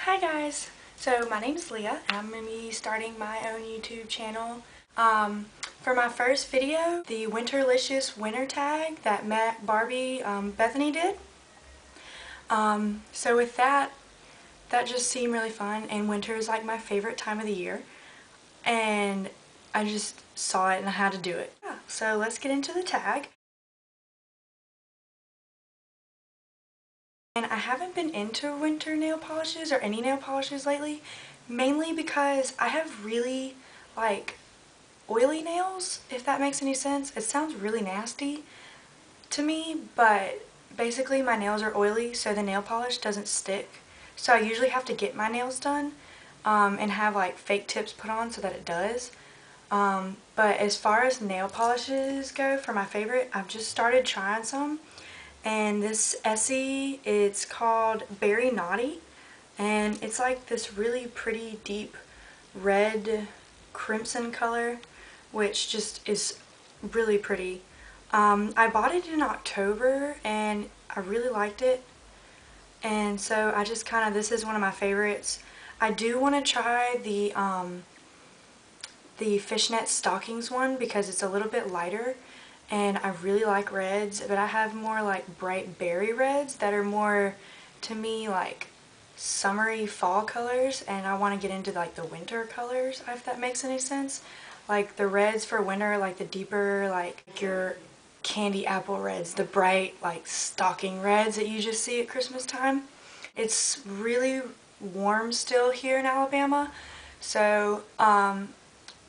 Hi guys! So my name is Leah and I'm going to be starting my own YouTube channel. For my first video, the Winterlicious Winter Tag that Matt, Barbie, Bethany did. So with that just seemed really fun, and winter is like my favorite time of the year. And I just saw it and I had to do it. Yeah, so let's get into the tag. And I haven't been into winter nail polishes or any nail polishes lately, mainly because I have really like oily nails, if that makes any sense. It sounds really nasty to me, but basically my nails are oily, so the nail polish doesn't stick. So I usually have to get my nails done and have like fake tips put on so that it does. But as far as nail polishes go, for my favorite, I've just started trying some. And this Essie, it's called Berry Naughty, and it's like this really pretty deep red crimson color, which just is really pretty. I bought it in October and I really liked it, and so I just this is one of my favorites. I do want to try the fishnet stockings one because it's a little bit lighter. And I really like reds, but I have more like bright berry reds that are more, to me, like summery fall colors, and I want to get into like the winter colors, if that makes any sense. Like the reds for winter, like the deeper, like your candy apple reds, the bright like stocking reds that you just see at Christmas time. It's really warm still here in Alabama, so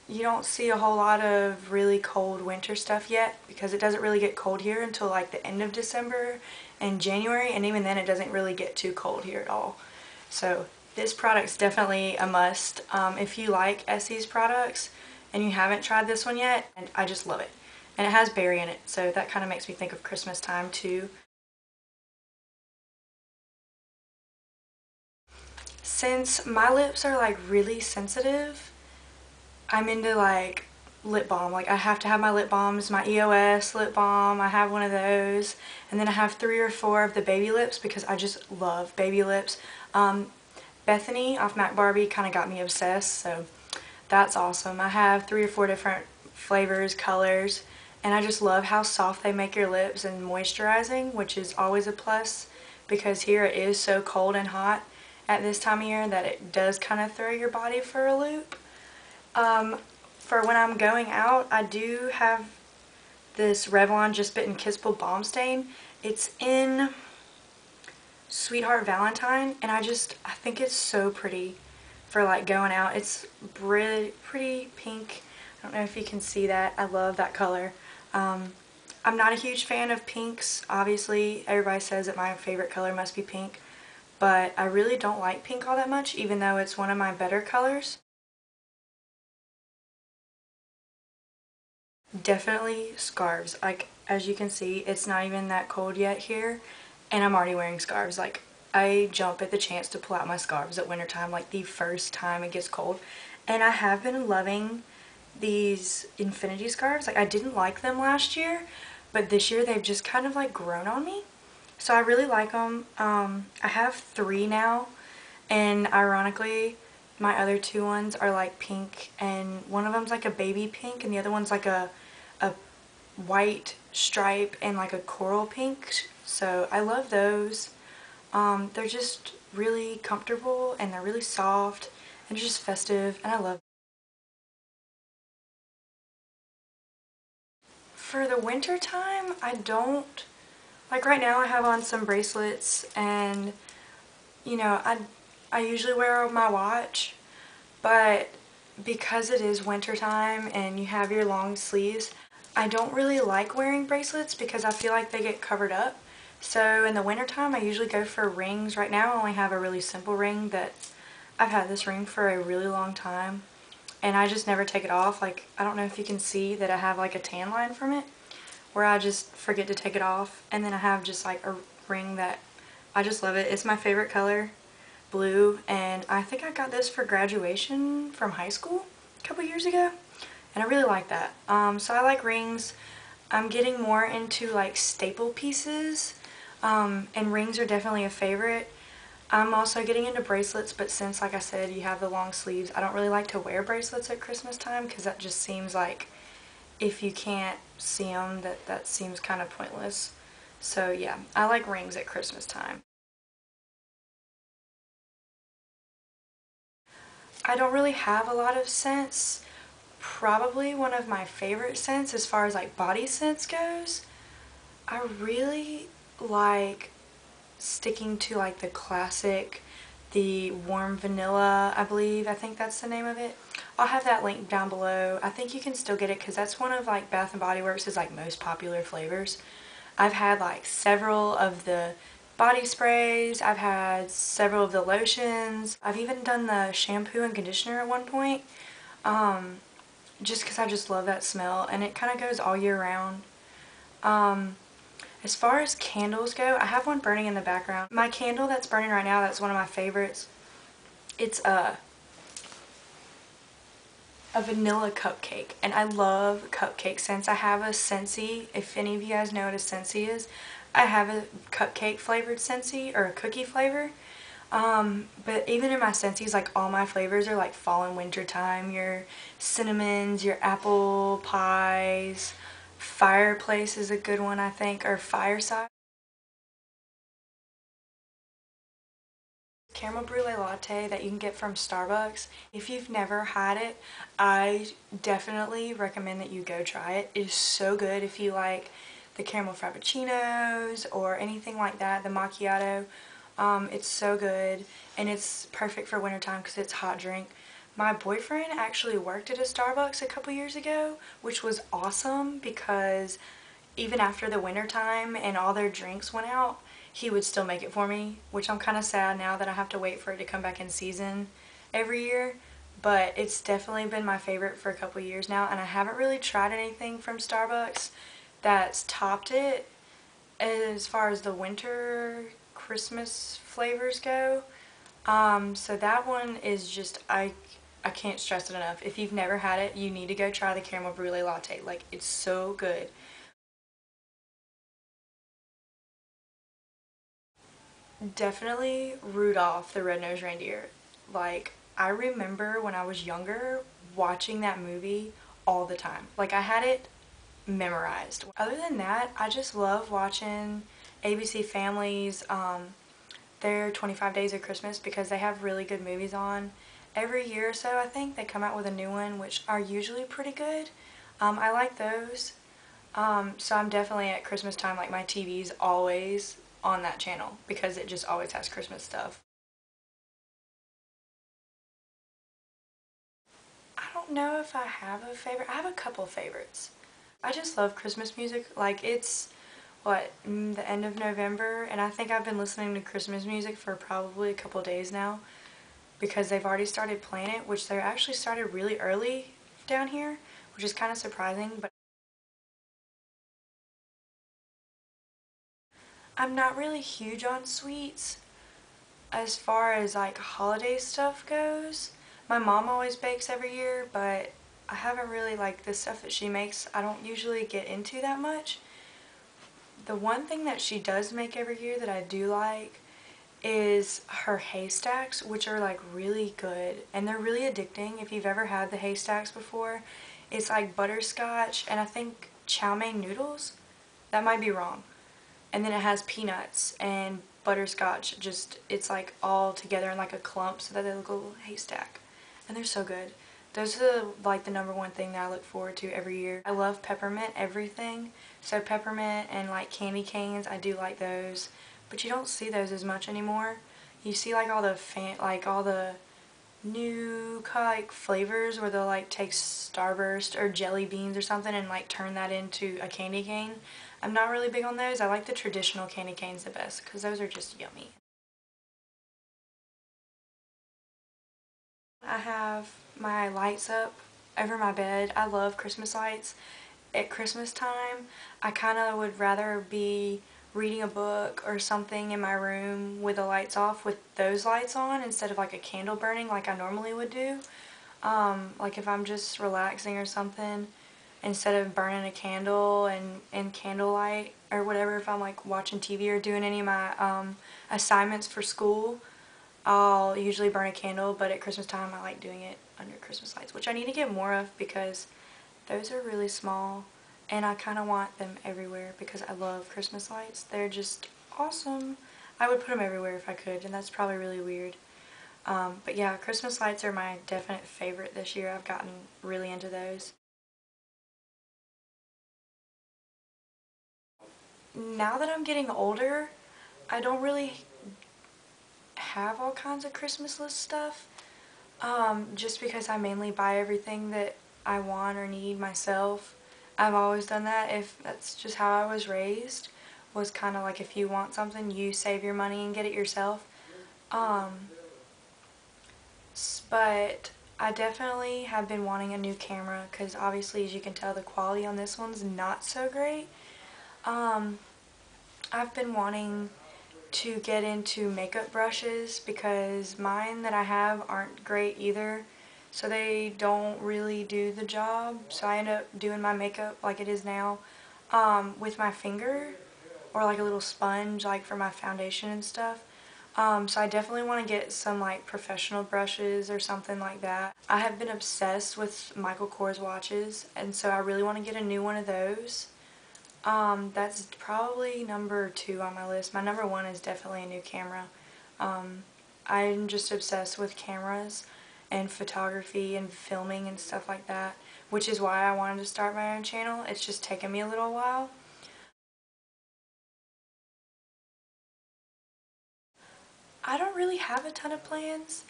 you don't see a whole lot of really cold winter stuff yet because it doesn't really get cold here until like the end of December and January, and even then it doesn't really get too cold here at all. So this product's definitely a must. If you like Essie's products and you haven't tried this one yet, and I just love it. And it has berry in it, so that kind of makes me think of Christmas time too. Since my lips are like really sensitive, I'm into like lip balm. Like I have to have my lip balms, my EOS lip balm, I have one of those, and then I have 3 or 4 of the baby lips because I just love baby lips. Bethany off Mac Barbie kind of got me obsessed, so that's awesome. I have 3 or 4 different flavors, colors, and I just love how soft they make your lips and moisturizing, which is always a plus because here it is so cold and hot at this time of year that it does kind of throw your body for a loop. For when I'm going out, I do have this Revlon Just Bitten Kissable Balm Stain. It's in Sweetheart Valentine, and I think it's so pretty for like going out. It's pretty pink. I don't know if you can see that. I love that color. I'm not a huge fan of pinks. Obviously, everybody says that my favorite color must be pink, but I really don't like pink all that much, even though it's one of my better colors. Definitely scarves. Like, as you can see, it's not even that cold yet here, and I'm already wearing scarves. Like, I jump at the chance to pull out my scarves at wintertime, like the first time it gets cold. And I have been loving these infinity scarves. Like, I didn't like them last year, but this year they've just kind of like grown on me. So I really like them. I have 3 now, and ironically, my other 2 ones are like pink, and one of them's like a baby pink, and the other one's like a white stripe and like a coral pink. So I love those. They're just really comfortable and they're really soft and just festive, and I love them. For the winter time, I don't, like right now I have on some bracelets, and you know, I usually wear my watch, but because it is winter time and you have your long sleeves, I don't really like wearing bracelets because I feel like they get covered up. So in the wintertime, I usually go for rings. Right now I only have a really simple ring that I've had this ring for a really long time, and I just never take it off. Like, I don't know if you can see that I have like a tan line from it where I just forget to take it off, and then I have just like a ring that I just love it. It's my favorite color, blue, and I think I got this for graduation from high school a couple years ago, and I really like that. So I like rings. I'm getting more into like staple pieces, and rings are definitely a favorite. I'm also getting into bracelets, but since, like I said, you have the long sleeves, I don't really like to wear bracelets at Christmas time because that just seems like if you can't see them, that seems kind of pointless. So yeah, I like rings at Christmas time. I don't really have a lot of scents. Probably one of my favorite scents as far as like body scents goes. I really like sticking to like the classic, the warm vanilla, I believe. I think that's the name of it. I'll have that link down below. I think you can still get it because that's one of like Bath& Body Works' like most popular flavors. I've had like several of the body sprays. I've had several of the lotions. I've even done the shampoo and conditioner at one point. Just because I just love that smell, and it kind of goes all year round. As far as candles go, I have one burning in the background. My candle that's burning right now, that's one of my favorites. It's a vanilla cupcake, and I love cupcake scents. I have a Scentsy, if any of you guys know what a Scentsy is. I have a cupcake flavored Scentsy, or a cookie flavor. But even in my Scentsies, like all my flavors are like fall and winter time. Your cinnamons, your apple pies, fireplace is a good one I think, or fireside. Caramel brulee latte that you can get from Starbucks. If you've never had it, I definitely recommend that you go try it. It is so good if you like the caramel frappuccinos or anything like that, the macchiato. It's so good, and it's perfect for wintertime because it's a hot drink. My boyfriend actually worked at a Starbucks a couple years ago, which was awesome because even after the winter time and all their drinks went out, he would still make it for me, which I'm kind of sad now that I have to wait for it to come back in season every year. But it's definitely been my favorite for a couple years now, and I haven't really tried anything from Starbucks that's topped it as far as the winter Christmas flavors go. So that one is just, I can't stress it enough. If you've never had it, you need to go try the caramel brulee latte. Like, it's so good. Definitely Rudolph the Red-Nosed Reindeer. Like, I remember when I was younger watching that movie all the time. Like, I had it memorized. Other than that, I just love watching ABC Family's their 25 Days of Christmas because they have really good movies on. Every year or so, I think, they come out with a new one, which are usually pretty good. I like those. So I'm definitely at Christmas time, like my TV's always on that channel because it just always has Christmas stuff. I don't know if I have a favorite. I have a couple favorites. I just love Christmas music. Like, it's, what, the end of November, and I think I've been listening to Christmas music for probably a couple days now because they've already started playing it, which they actually started really early down here, which is kind of surprising. But I'm not really huge on sweets as far as like holiday stuff goes. My mom always bakes every year, but I haven't really, like, the stuff that she makes, I don't usually get into that much. The one thing that she does make every year that I do like is her haystacks, which are like really good, and they're really addicting. If you've ever had the haystacks before, it's like butterscotch and I think chow mein noodles. That might be wrong. And then it has peanuts and butterscotch, just, it's like all together in like a clump so that they look a little haystack. And they're so good. Those are like the number one thing that I look forward to every year. I love peppermint everything. So peppermint and like candy canes, I do like those. But you don't see those as much anymore. You see like all the new like flavors where they'll like take Starburst or jelly beans or something and like turn that into a candy cane. I'm not really big on those. I like the traditional candy canes the best because those are just yummy. I have my lights up over my bed. I love Christmas lights. At Christmas time, I kind of would rather be reading a book or something in my room with the lights off with those lights on instead of like a candle burning like I normally would do. Like if I'm just relaxing or something, instead of burning a candle and candlelight or whatever, if I'm like watching TV or doing any of my assignments for school, I'll usually burn a candle, but at Christmas time I like doing it under Christmas lights, which I need to get more of because those are really small and I kind of want them everywhere because I love Christmas lights. They're just awesome. I would put them everywhere if I could, and that's probably really weird. But yeah, Christmas lights are my definite favorite this year. I've gotten really into those. Now that I'm getting older, I don't really have all kinds of Christmas list stuff. Just because I mainly buy everything that I want or need myself. I've always done that. If that's just how I was raised, was kind of like if you want something, you save your money and get it yourself. But I definitely have been wanting a new camera because obviously, as you can tell, the quality on this one's not so great. I've been wanting to get into makeup brushes because mine that I have aren't great either, so they don't really do the job. So I end up doing my makeup like it is now with my finger or like a little sponge like for my foundation and stuff. So I definitely want to get some like professional brushes or something like that. I have been obsessed with Michael Kors watches, and so I really want to get a new one of those. That's probably number 2 on my list. My number 1 is definitely a new camera. I'm just obsessed with cameras and photography and filming and stuff like that, which is why I wanted to start my own channel. It's just taken me a little while. I don't really have a ton of plans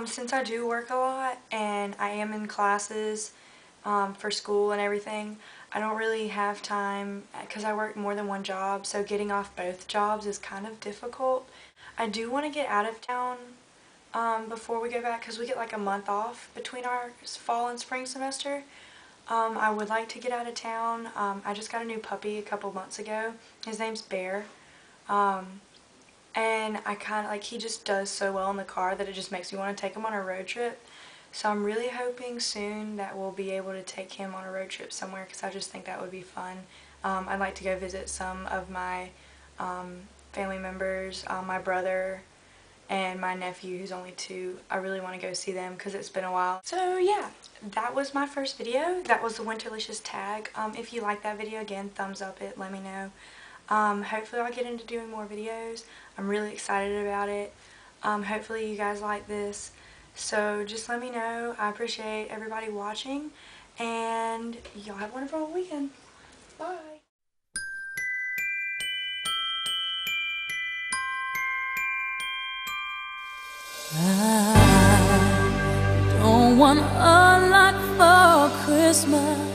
since I do work a lot and I am in classes for school and everything. I don't really have time because I work more than one job, so getting off both jobs is kind of difficult. I do want to get out of town before we go back because we get like a month off between our fall and spring semester. I would like to get out of town. I just got a new puppy a couple months ago. His name's Bear. And I kind of like, he just does so well in the car that it just makes me want to take him on a road trip. So I'm really hoping soon that we'll be able to take him on a road trip somewhere because I just think that would be fun. I'd like to go visit some of my family members, my brother and my nephew who's only 2. I really want to go see them because it's been a while. So yeah, that was my first video. That was the Winterlicious Tag. If you like that video, again, thumbs up it, let me know. Hopefully I'll get into doing more videos. I'm really excited about it. Hopefully you guys like this. So just let me know. I appreciate everybody watching, and y'all have a wonderful weekend. Bye. I don't want a lot for Christmas.